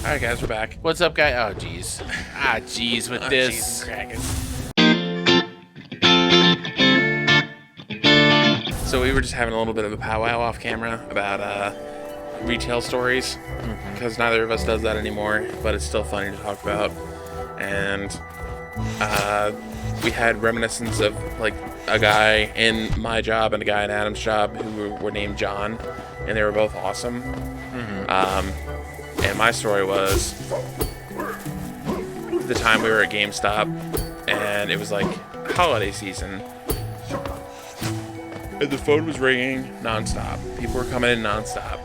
Alright guys, we're back. What's up, guy? Oh, jeez. Jeez with this. So we were just having a little bit of a powwow off camera about retail stories, because neither of us does that anymore, but it's still funny to talk about. And we had reminiscence of like a guy in my job and a guy in Adam's job who were named John, and they were both awesome. And my story was the time we were at GameStop, and it was like holiday season, and the phone was ringing nonstop. People were coming in nonstop,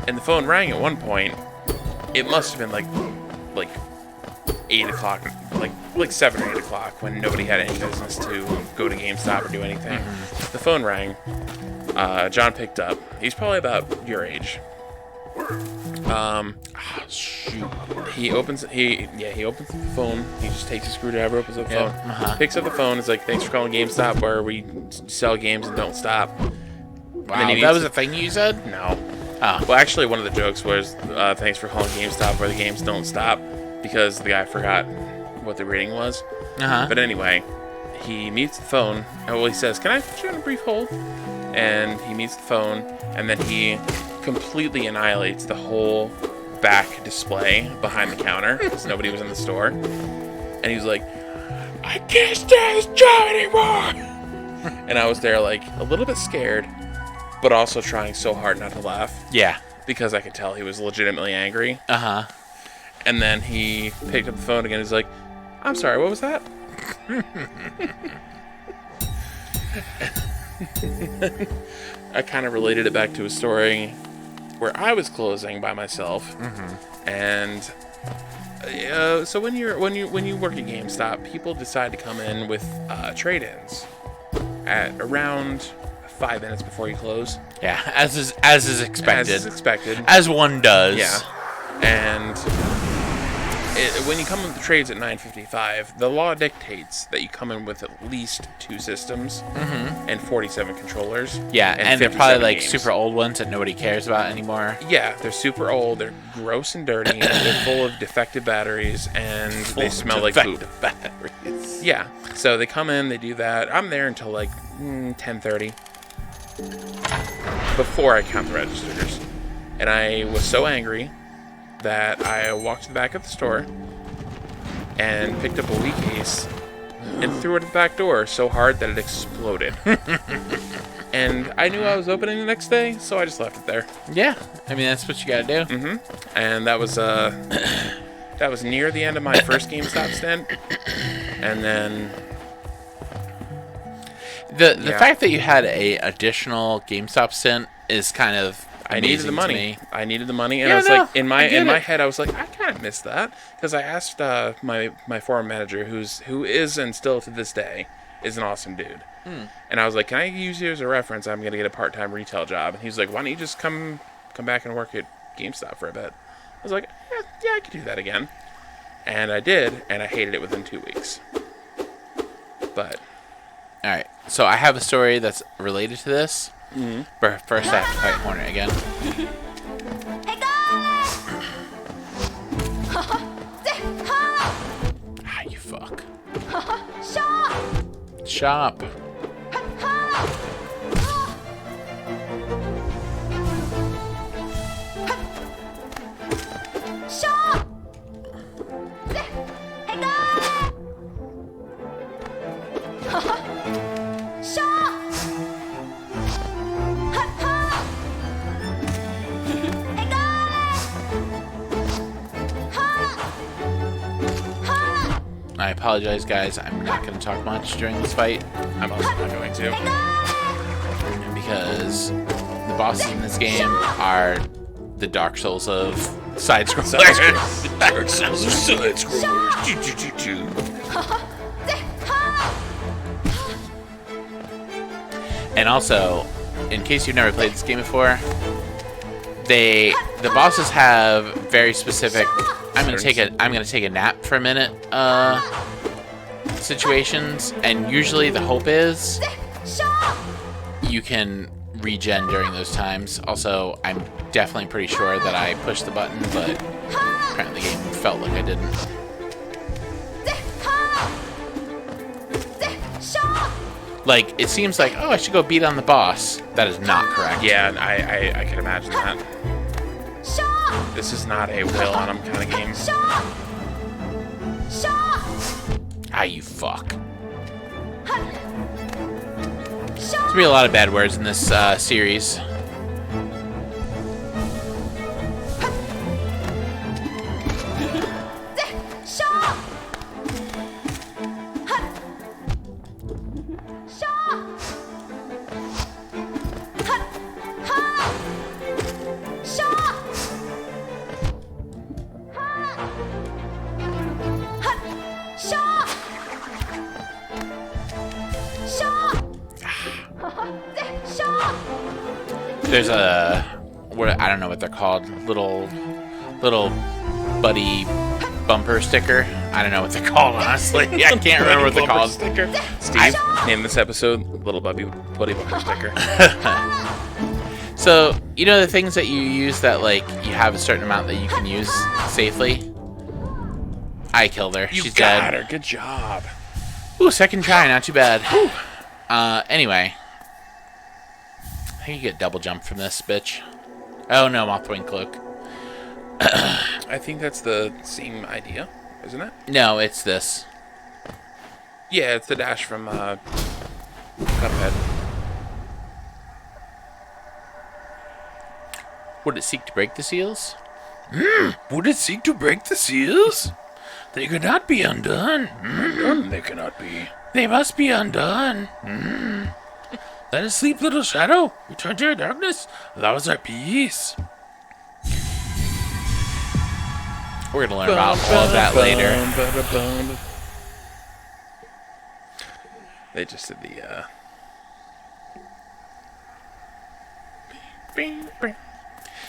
and the phone rang at one point. It must have been like 8 o'clock, like 7 or 8 o'clock, when nobody had any business to go to GameStop or do anything. The phone rang. John picked up. He's probably about your age. He opens the phone. He just takes a screwdriver, opens up the phone, picks up the phone. Is like, "Thanks for calling GameStop, where we sell games and don't stop." Wow, that was a thing you said? No. Oh. Well, actually, one of the jokes was, "Thanks for calling GameStop, where the games don't stop," because the guy forgot what the rating was. But anyway, he meets the phone. Well, he says, "Can I put you on a brief hold?" And he meets the phone, and then he completely annihilates the whole back display behind the counter, because nobody was in the store. And he was like, "I can't stand this job anymore!" And I was there like a little bit scared, but also trying so hard not to laugh. Yeah. Because I could tell he was legitimately angry. And then he picked up the phone again. He's like, "I'm sorry, what was that?" I kind of related it back to a story where I was closing by myself, and so when you work at GameStop, people decide to come in with trade-ins at around 5 minutes before you close. Yeah, as is expected. As is expected. As one does. Yeah, and when you come with the trades at 9:55, the law dictates that you come in with at least 2 systems and 47 controllers. Yeah, and they're probably like games. super old ones that nobody cares about anymore. Yeah, they're super old. They're gross and dirty. They're full of defective batteries, and they smell like poop. Batteries. Yeah, so they come in, they do that. I'm there until like 10:30 before I count the registers, and I was so angry that I walked to the back of the store and picked up a Wii case and threw it at the back door so hard that it exploded. And I knew I was opening the next day, so I just left it there. Yeah, I mean, that's what you gotta do. And that was near the end of my first GameStop stint. And then the fact that you had a additional GameStop stint is kind of I needed the money. And I was like, in my head, I was like, I kind of missed that, because I asked my former manager, who is and still to this day is an awesome dude, and I was like, "Can I use you as a reference? I'm gonna get a part-time retail job." And he's like, "Why don't you just come back and work at GameStop for a bit?" I was like, "Yeah, I could do that again," and I did, and I hated it within 2 weeks. But all right, so I have a story that's related to this. But first, I have to fight Hornet again. You fuck. Shop. I apologize, guys. I'm not going to talk much during this fight. I'm also not going to, because the bosses in this game are the Dark Souls of side-scrollers. Dark Souls of side-scrollers. And also, in case you've never played this game before, the bosses have very specific I'm gonna take a nap for a minute situations, and usually the hope is you can regen during those times. Also, I'm definitely pretty sure that I pushed the button, but apparently the game felt like I didn't. Like, it seems like, oh, I should go beat on the boss. That is not correct. Yeah, I can imagine that. This is not a wail on him kind of game. Ah, you fuck. There's gonna be a lot of bad words in this series. There's a, what, I don't know what they're called, little buddy bumper sticker. I don't know what they're called, honestly. I can't remember what they're called. Sticker. Steve, name this episode Little Buddy Bumper Sticker. So, you know the things that you use that, like, you have a certain amount that you can use safely? I killed her. She's dead. Her. Good job. Ooh, second try, not too bad. Anyway. I think you get double jump from this, bitch. Oh no, Mothwing Cloak. I think that's the same idea, isn't it? No, it's this. Yeah, it's the dash from Cuphead. Would it seek to break the seals? Would it seek to break the seals? They could not be undone. They cannot be. They must be undone. Let us sleep, little shadow. Return to your darkness. Allow us our peace. We're gonna learn about all of that later. They just did the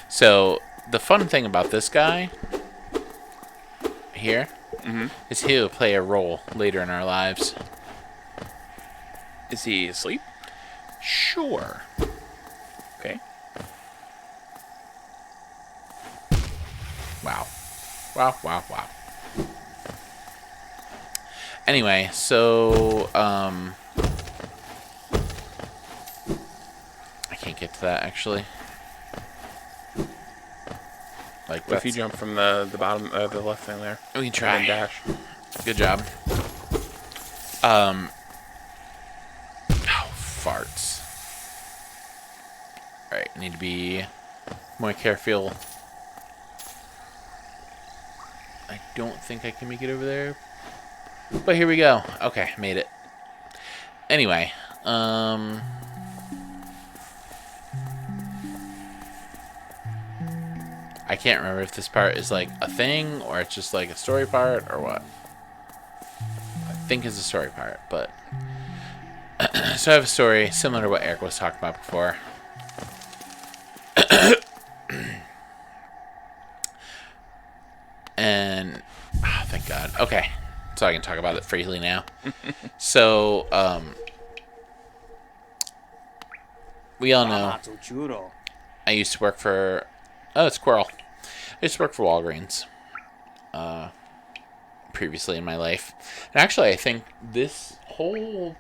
So the fun thing about this guy here is he'll play a role later in our lives. Is he asleep? Sure. Okay. Wow. Wow. Anyway, so I can't get to that actually. Like, what if you jump from the bottom, the left thing there? We can try. And dash. Good job. Oh, farts. Alright, I need to be more careful. I don't think I can make it over there. But here we go. Okay, made it. Anyway, I can't remember if this part is like a thing or it's just like a story part or what. I think it's a story part, but so I have a story similar to what Eric was talking about before. And oh, thank God. Okay, so I can talk about it freely now. So we all know I used to work for it's Squirrel. I used to work for Walgreens previously in my life. And actually, I think this whole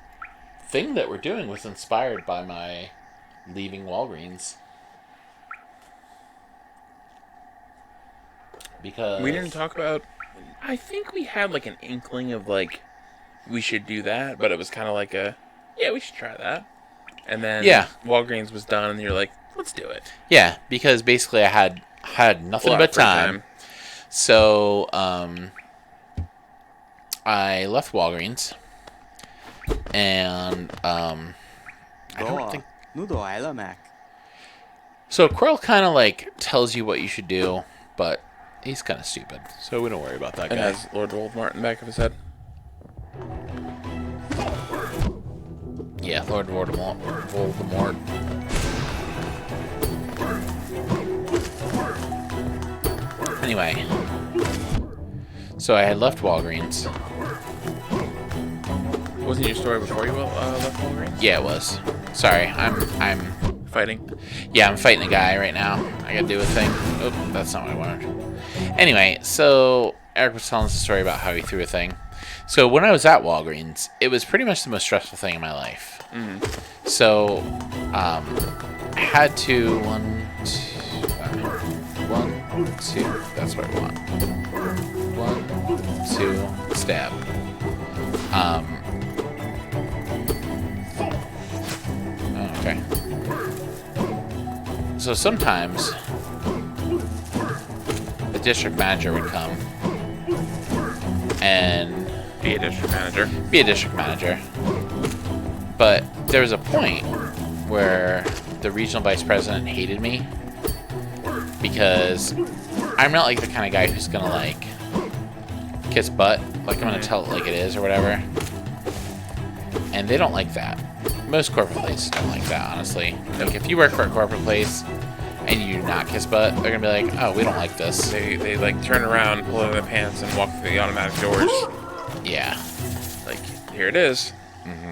thing that we're doing was inspired by my leaving Walgreens. Because we didn't talk about... I think we had like an inkling of like, we should do that, but it was kind of like a, yeah, we should try that. And then Walgreens was done and you're like, let's do it. Yeah, because basically I had nothing but time. So I left Walgreens, and I don't think. So Quirrell kind of like tells you what you should do, but he's kind of stupid, so we don't worry about that guy. And has Lord Voldemort in the back of his head. Yeah, Lord Voldemort. Anyway, so I had left Walgreens. Wasn't your story before you left Walgreens? Yeah, it was. Sorry, I'm fighting? Yeah, I'm fighting a guy right now. I gotta do a thing. Oh, that's not what I wanted. Anyway, so Eric was telling us a story about how he threw a thing. So when I was at Walgreens, it was pretty much the most stressful thing in my life. So, I had to one, two. That's what I want. 1, 2, stab. Oh, okay. So sometimes the district manager would come and Be a district manager. But there was a point where the regional vice president hated me because I'm not like the kind of guy who's gonna like kiss butt. Like I'm gonna tell it like it is or whatever. And they don't like that. Most corporate places don't like that, honestly. Like if you work for a corporate place and you do not kiss butt, they're gonna be like, oh, we don't like this. They like turn around, pull out their pants, and walk through the automatic doors. Yeah. Like, here it is.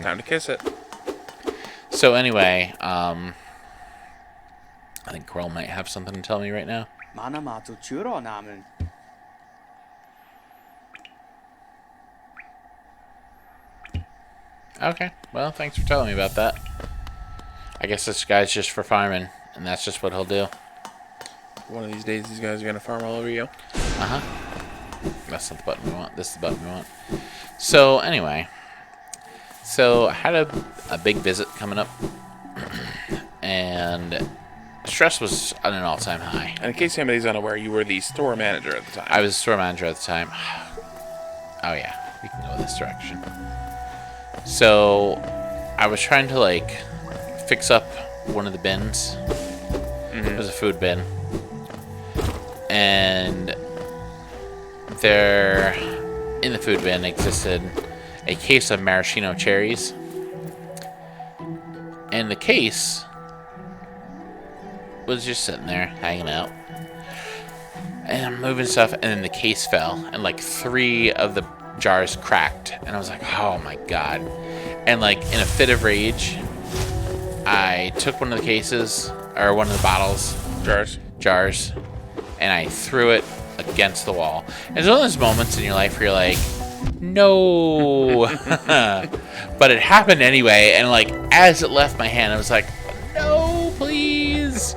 Time to kiss it. So anyway, I think Coral might have something to tell me right now. Okay, well, thanks for telling me about that. I guess this guy's just for farming, and that's just what he'll do. One of these days, these guys are gonna farm all over you. Uh-huh. That's not the button we want. This is the button we want. So, anyway. So, I had a big visit coming up. And stress was at an all-time high. And in case anybody's unaware, you were the store manager at the time. I was store manager at the time. Oh, yeah. We can go this direction. So, I was trying to, like, fix up one of the bins. It was a food bin. And there, in the food bin, existed a case of maraschino cherries. And the case was just sitting there, hanging out. And I'm moving stuff, and then the case fell, and like 3 of the jars cracked. And I was like, oh my god. And like, in a fit of rage, I took one of the cases, or one of the bottles. Jars. And I threw it against the wall. And it's one of those moments in your life where you're like, no. But it happened anyway, and like, as it left my hand, I was like, no, please.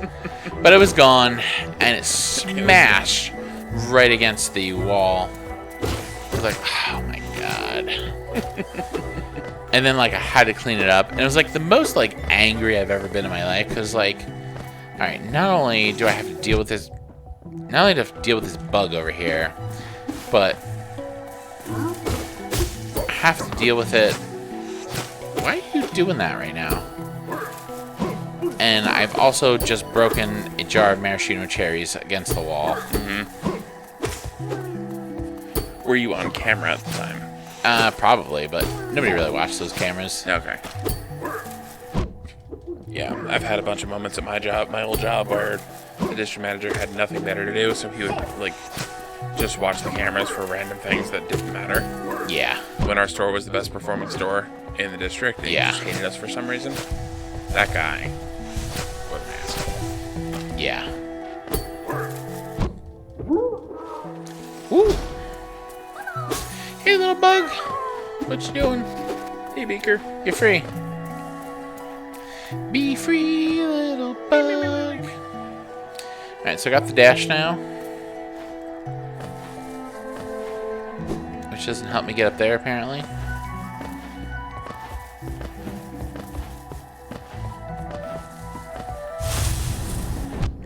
But it was gone, and it smashed right against the wall. I was like, oh my god. And then like, I had to clean it up, and it was like the most like angry I've ever been in my life, because like, all right, not only do I have to deal with this bug over here, but I have to deal with it. Why are you doing that right now? And I've also just broken a jar of maraschino cherries against the wall. Were you on camera at the time? Probably, but nobody really watched those cameras. Okay. Yeah, I've had a bunch of moments at my old job, where the district manager had nothing better to do, so he would like just watch the cameras for random things that didn't matter. Yeah. When our store was the best performing store in the district, and he just hated us for some reason. That guy was an asshole. Yeah. Woo. Hey, little bug. What you doing? Hey, Beaker. You're free. Be free, little bug. Alright, so I got the dash now. Which doesn't help me get up there, apparently.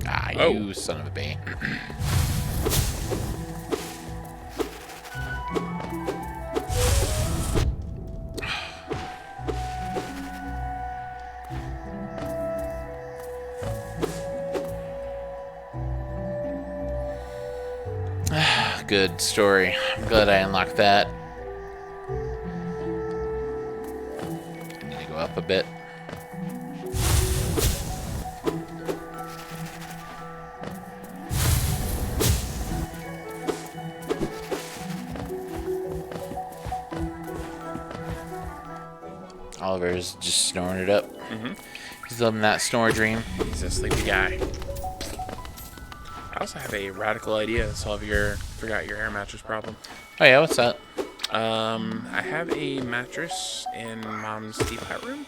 Ah, you son of a bee. Good story. I'm glad I unlocked that. I need to go up a bit. Oliver's just snoring it up. He's living that snore dream. He's a sleepy guy. I also have a radical idea to solve your air mattress problem. Oh yeah, what's that? I have a mattress in Mom's teapot room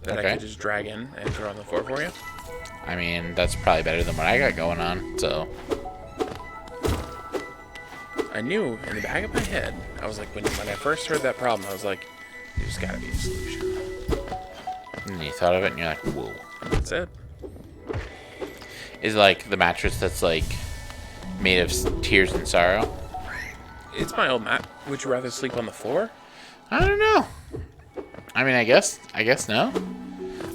that I could just drag in and throw on the floor for you. I mean, that's probably better than what I got going on, so. I knew in the back of my head, I was like, when I first heard that problem, I was like, there's gotta be a solution. And you thought of it and you're like, whoa. And that's it. Is it like the mattress that's like made of tears and sorrow? It's my old mat. Would you rather sleep on the floor? I don't know. I mean, I guess no.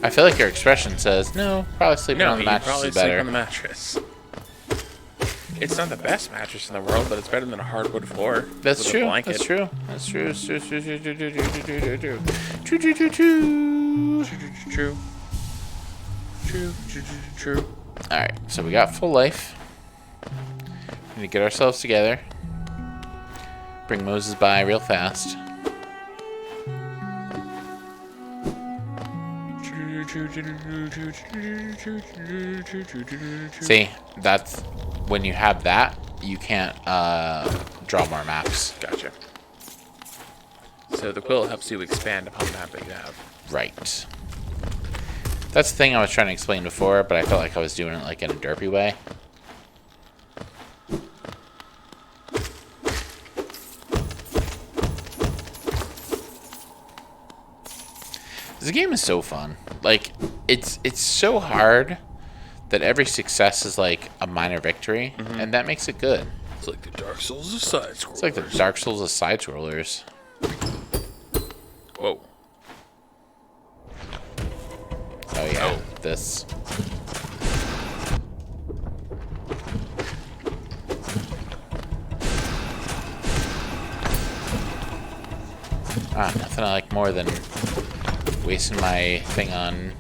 I feel like your expression says no. Probably sleeping on the mattress is better. Sleep on the mattress. It's not the best mattress in the world, but it's better than a hardwood floor. That's with true. A blanket. That's true. That's true. True. All right. So we got full life. We need to get ourselves together. Bring Moses by real fast. See, that's when you have that, you can't draw more maps. Gotcha. So the quill helps you expand upon the map that you have. Right. That's the thing I was trying to explain before, but I felt like I was doing it like in a derpy way. This game is so fun. Like, it's so hard that every success is like a minor victory, and that makes it good. It's like the Dark Souls of side scrollers. It's like the Dark Souls of side scrollers. Whoa. Oh yeah, this. Nothing I like more than wasting my thing on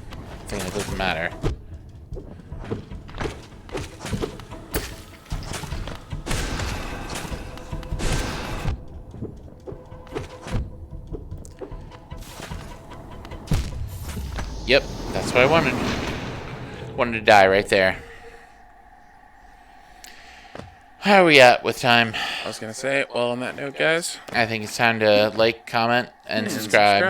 thing that doesn't matter. Yep, that's what I wanted. Wanted to die right there. How are we at with time? I was gonna say, well, on that note, guys, I think it's time to like, comment, and subscribe.